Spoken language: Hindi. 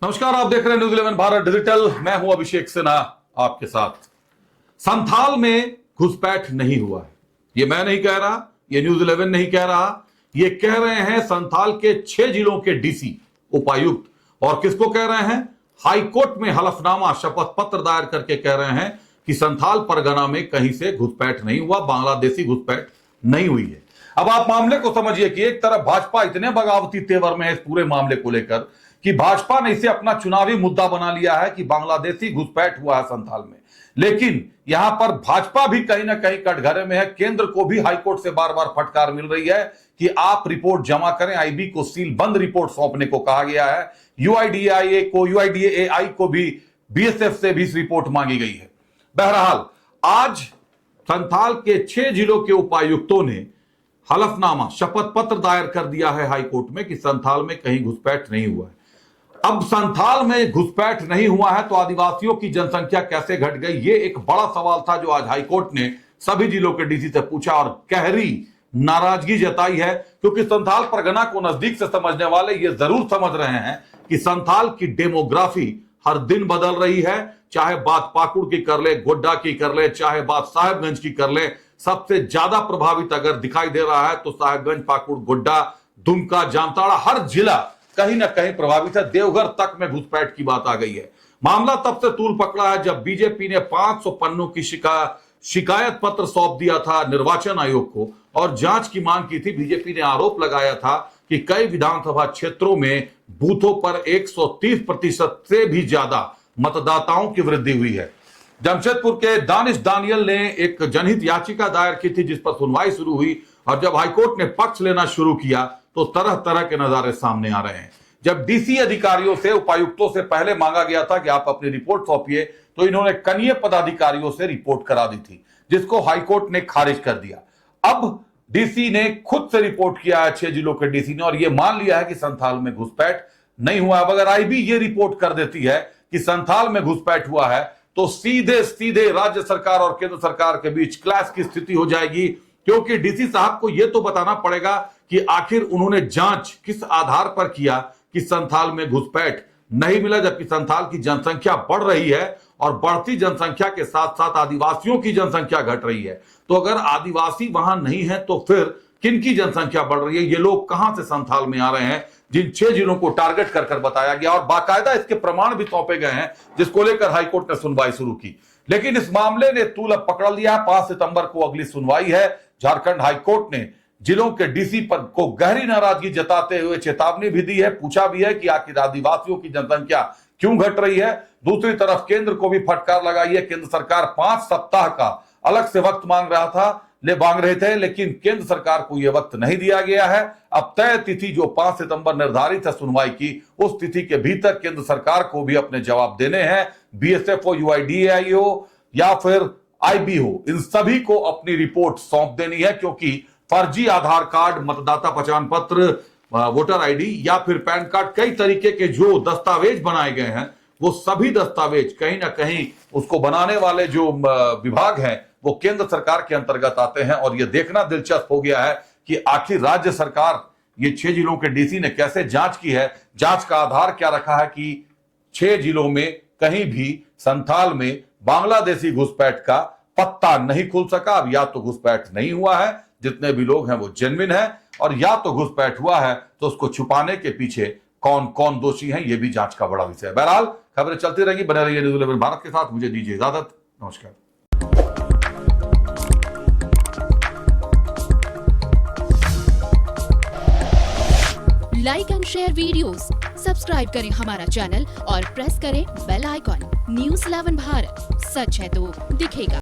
नमस्कार, आप देख रहे हैं न्यूज़ 11 भारत डिजिटल। मैं हूं अभिषेक सिन्हा आपके साथ। संथाल में घुसपैठ नहीं हुआ है, ये मैं नहीं कह रहा, ये न्यूज़ 11 नहीं कह रहा, ये कह रहे हैं संथाल के 6 जिलों के डीसी, उपायुक्त। और किसको कह रहे हैं? हाईकोर्ट में हलफनामा, शपथ पत्र दायर करके कह रहे हैं कि संथाल परगना में कहीं से घुसपैठ नहीं हुआ, बांग्लादेशी घुसपैठ नहीं हुई है। अब आप मामले को समझिए कि एक तरफ भाजपा इतने बगावती तेवर में है इस पूरे मामले को लेकर कि भाजपा ने इसे अपना चुनावी मुद्दा बना लिया है कि बांग्लादेशी घुसपैठ हुआ है संथाल में। लेकिन यहां पर भाजपा भी कहीं ना कहीं कटघरे में है। केंद्र को भी हाईकोर्ट से बार बार फटकार मिल रही है कि आप रिपोर्ट जमा करें। आईबी को सील बंद रिपोर्ट सौंपने को कहा गया है। यूआईडीएआई को भी बीएसएफ से भी रिपोर्ट मांगी गई है। बहरहाल आज संथाल के 6 जिलों के उपायुक्तों ने हलफनामा, शपथ पत्र दायर कर दिया है हाईकोर्ट में कि संथाल में कहीं घुसपैठ नहीं हुआ है। अब संथाल में घुसपैठ नहीं हुआ है तो आदिवासियों की जनसंख्या कैसे घट गई, ये एक बड़ा सवाल था जो आज हाईकोर्ट ने सभी जिलों के डीसी से पूछा और गहरी नाराजगी जताई है। क्योंकि संथाल परगना को नजदीक से समझने वाले ये जरूर समझ रहे हैं कि संथाल की डेमोग्राफी हर दिन बदल रही है। चाहे बात पाकुड़ की कर ले, गोड्डा की कर ले, चाहे बात साहेबगंज की कर ले, सबसे ज्यादा प्रभावित अगर दिखाई दे रहा है तो साहेबगंज, पाकुड़, गोड्डा, दुमका, जामताड़ा, हर जिला कहीं ना कहीं प्रभावित है। देवघर तक में घुसपैठ की बात आ गई है। मामला तब से तूल पकड़ा है जब बीजेपी ने 500 पन्नों की शिकायत पत्र सौंप दिया था निर्वाचन आयोग को और जांच की मांग की थी। बीजेपी ने आरोप लगाया था कि कई विधानसभा क्षेत्रों में बूथों पर 130% से भी ज्यादा मतदाताओं की वृद्धि हुई है। जमशेदपुर के दानिश दानियल ने एक जनहित याचिका दायर की थी जिस पर सुनवाई शुरू हुई और जब हाईकोर्ट ने पक्ष लेना शुरू किया तो तरह तरह के नजारे सामने आ रहे हैं। जब डीसी अधिकारियों से, उपायुक्तों से पहले मांगा गया था कि आप अपनी रिपोर्ट सौंपिए तो इन्होंने कनीय पदाधिकारियों से रिपोर्ट करा दी थी जिसको हाईकोर्ट ने खारिज कर दिया। अब डीसी ने खुद से रिपोर्ट किया है, 6 जिलों के डीसी ने, और यह मान लिया है कि संथाल में घुसपैठ नहीं हुआ। अब अगर आईबी ये रिपोर्ट कर देती है कि संथाल में घुसपैठ हुआ है तो सीधे सीधे राज्य सरकार और केंद्र सरकार के बीच क्लैश की स्थिति हो जाएगी। क्योंकि डीसी साहब को यह तो बताना पड़ेगा कि आखिर उन्होंने जांच किस आधार पर किया कि संथाल में घुसपैठ नहीं मिला, जबकि संथाल की जनसंख्या बढ़ रही है और बढ़ती जनसंख्या के साथ साथ आदिवासियों की जनसंख्या घट रही है। तो अगर आदिवासी वहां नहीं है तो फिर किन की जनसंख्या बढ़ रही है? ये लोग कहां से संथाल में आ रहे हैं जिन 6 जिलों को टारगेट कर बताया गया और बाकायदा इसके प्रमाण भी सौंपे गए हैं जिसको लेकर हाईकोर्ट ने सुनवाई शुरू की। लेकिन इस मामले ने तूल अब पकड़ लिया। 5 सितंबर को अगली सुनवाई है। झारखंड हाईकोर्ट ने जिलों के डीसी पर को गहरी नाराजगी जताते हुए चेतावनी भी दी है, पूछा भी है कि आखिर आदिवासियों की जनसंख्या क्यों घट रही है। दूसरी तरफ केंद्र को भी फटकार लगाई है। केंद्र सरकार 5 सप्ताह का अलग से वक्त मांग रहे थे, लेकिन केंद्र सरकार को यह वक्त नहीं दिया गया है। अब तय तिथि जो 5 सितंबर निर्धारित है सुनवाई की, उस तिथि के भीतर केंद्र सरकार को भी अपने जवाब देने हैं। बीएसएफ हो, यूआईडीएआई हो या फिर आईबी हो, इन सभी को अपनी रिपोर्ट सौंप देनी है। क्योंकि फर्जी आधार कार्ड, मतदाता पहचान पत्र, वोटर आईडी या फिर पैन कार्ड, कई तरीके के जो दस्तावेज बनाए गए हैं वो सभी दस्तावेज कहीं ना कहीं उसको बनाने वाले जो विभाग हैं वो केंद्र सरकार के अंतर्गत आते हैं। और यह देखना दिलचस्प हो गया है कि आखिर राज्य सरकार, ये 6 जिलों के डीसी ने कैसे जांच की है, जांच का आधार क्या रखा है कि 6 जिलों में कहीं भी संथाल में बांग्लादेशी घुसपैठ का पत्ता नहीं खुल सका। अब या तो घुसपैठ नहीं हुआ है, जितने भी लोग हैं वो जेन्युइन है, और या तो घुसपैठ हुआ है तो उसको छुपाने के पीछे कौन कौन दोषी हैं ये भी जांच का बड़ा विषय है। बहरहाल खबरें चलती रहेंगी, बने रहिए न्यूज़ 11 भारत के साथ। मुझे दीजिए इजाजत, नमस्कार। Like and share videos, subscribe करें हमारा चैनल और प्रेस करें बेल आइकॉन। न्यूज़ 11 भारत, सच है तो दिखेगा।